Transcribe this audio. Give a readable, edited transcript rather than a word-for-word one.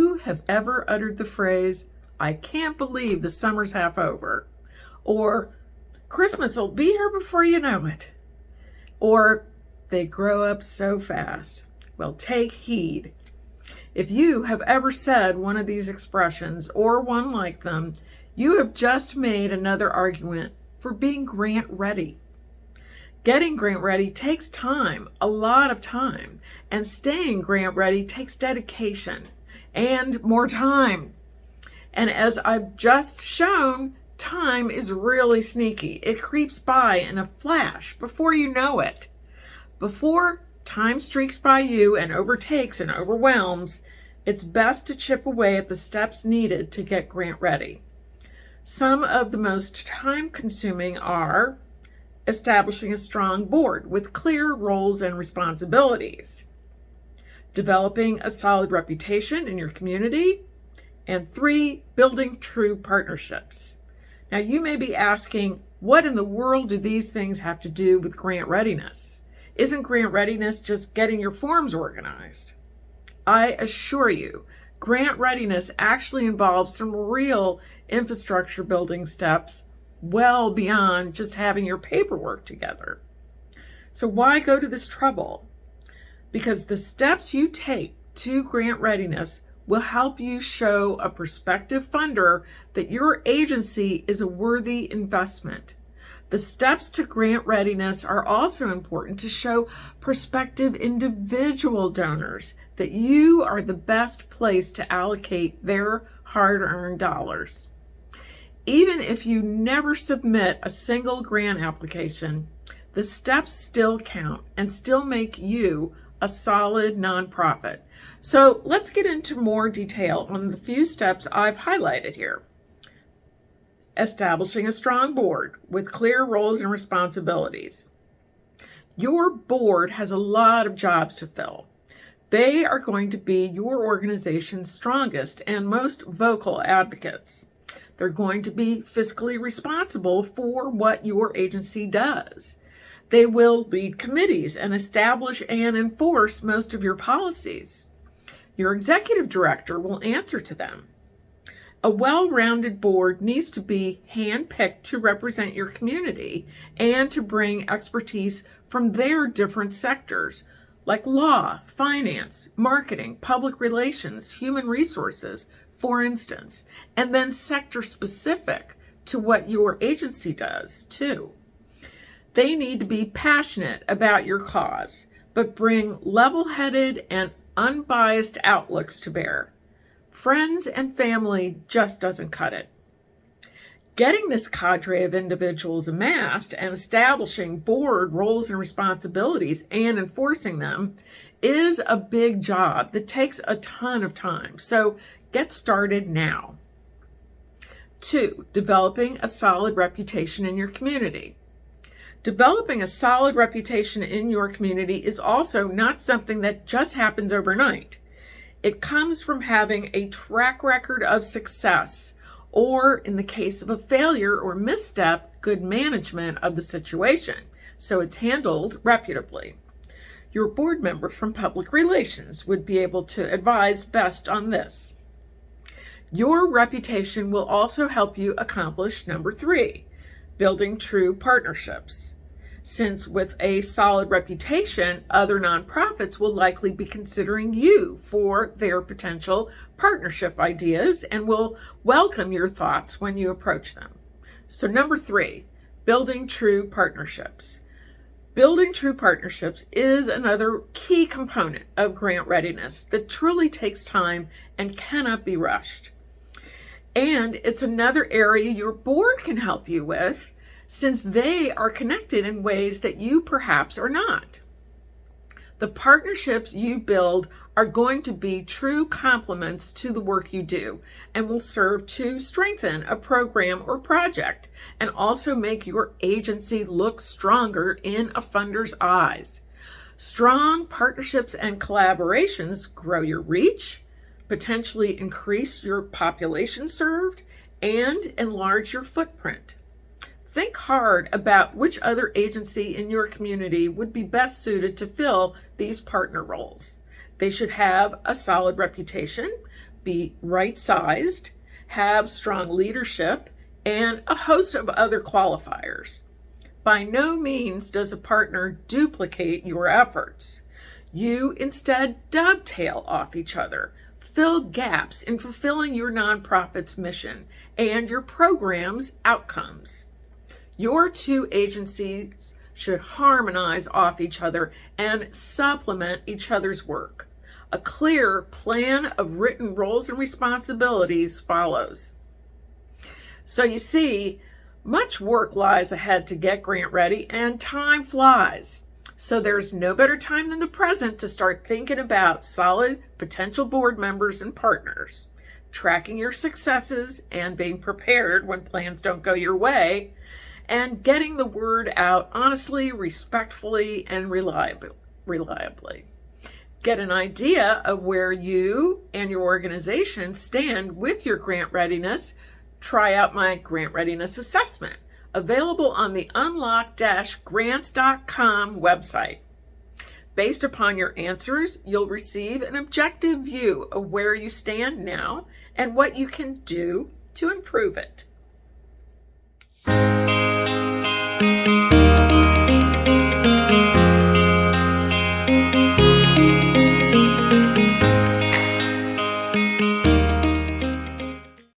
you have ever uttered the phrase, "I can't believe the summer's half over," or "Christmas will be here before you know it," or "They grow up so fast"? Well, take heed. If you have ever said one of these expressions or one like them, you have just made another argument for being grant ready. Getting grant ready takes time, a lot of time, and staying grant ready takes dedication and more time. And as I've just shown, time is really sneaky. It creeps by in a flash before you know it. Before time streaks by you and overtakes and overwhelms, it's best to chip away at the steps needed to get grant ready. Some of the most time-consuming are establishing a strong board with clear roles and responsibilities, developing a solid reputation in your community, and 3, building true partnerships. Now, you may be asking, what in the world do these things have to do with grant readiness? Isn't grant readiness just getting your forms organized? I assure you, grant readiness actually involves some real infrastructure building steps well beyond just having your paperwork together. So why go to this trouble? Because the steps you take to grant readiness will help you show a prospective funder that your agency is a worthy investment. The steps to grant readiness are also important to show prospective individual donors that you are the best place to allocate their hard-earned dollars. Even if you never submit a single grant application, the steps still count and still make you a solid nonprofit. So let's get into more detail on the few steps I've highlighted here. Establishing a strong board with clear roles and responsibilities. Your board has a lot of jobs to fill. They are going to be your organization's strongest and most vocal advocates. They're going to be fiscally responsible for what your agency does. They will lead committees and establish and enforce most of your policies. Your executive director will answer to them. A well-rounded board needs to be hand-picked to represent your community and to bring expertise from their different sectors, like law, finance, marketing, public relations, human resources, for instance, and then sector-specific to what your agency does, too. They need to be passionate about your cause, but bring level-headed and unbiased outlooks to bear. Friends and family just doesn't cut it. Getting this cadre of individuals amassed and establishing board roles and responsibilities and enforcing them is a big job that takes a ton of time. So get started now. 2, developing a solid reputation in your community. Developing a solid reputation in your community is also not something that just happens overnight. It comes from having a track record of success, or in the case of a failure or misstep, good management of the situation, so it's handled reputably. Your board member from public relations would be able to advise best on this. Your reputation will also help you accomplish number 3, building true partnerships. Since with a solid reputation, other nonprofits will likely be considering you for their potential partnership ideas and will welcome your thoughts when you approach them. So number 3, building true partnerships. Building true partnerships is another key component of grant readiness that truly takes time and cannot be rushed. And it's another area your board can help you with, since they are connected in ways that you perhaps are not. The partnerships you build are going to be true complements to the work you do and will serve to strengthen a program or project and also make your agency look stronger in a funder's eyes. Strong partnerships and collaborations grow your reach, potentially increase your population served, and enlarge your footprint. Think hard about which other agency in your community would be best suited to fill these partner roles. They should have a solid reputation, be right-sized, have strong leadership, and a host of other qualifiers. By no means does a partner duplicate your efforts. You instead dovetail off each other, fill gaps in fulfilling your nonprofit's mission and your program's outcomes. Your two agencies should harmonize off each other and supplement each other's work. A clear plan of written roles and responsibilities follows. So you see, much work lies ahead to get grant ready, and time flies. So there's no better time than the present to start thinking about solid potential board members and partners, tracking your successes and being prepared when plans don't go your way, and getting the word out honestly, respectfully, and reliably. Get an idea of where you and your organization stand with your grant readiness. Try out my grant readiness assessment, available on the unlock-grants.com website. Based upon your answers, you'll receive an objective view of where you stand now and what you can do to improve it.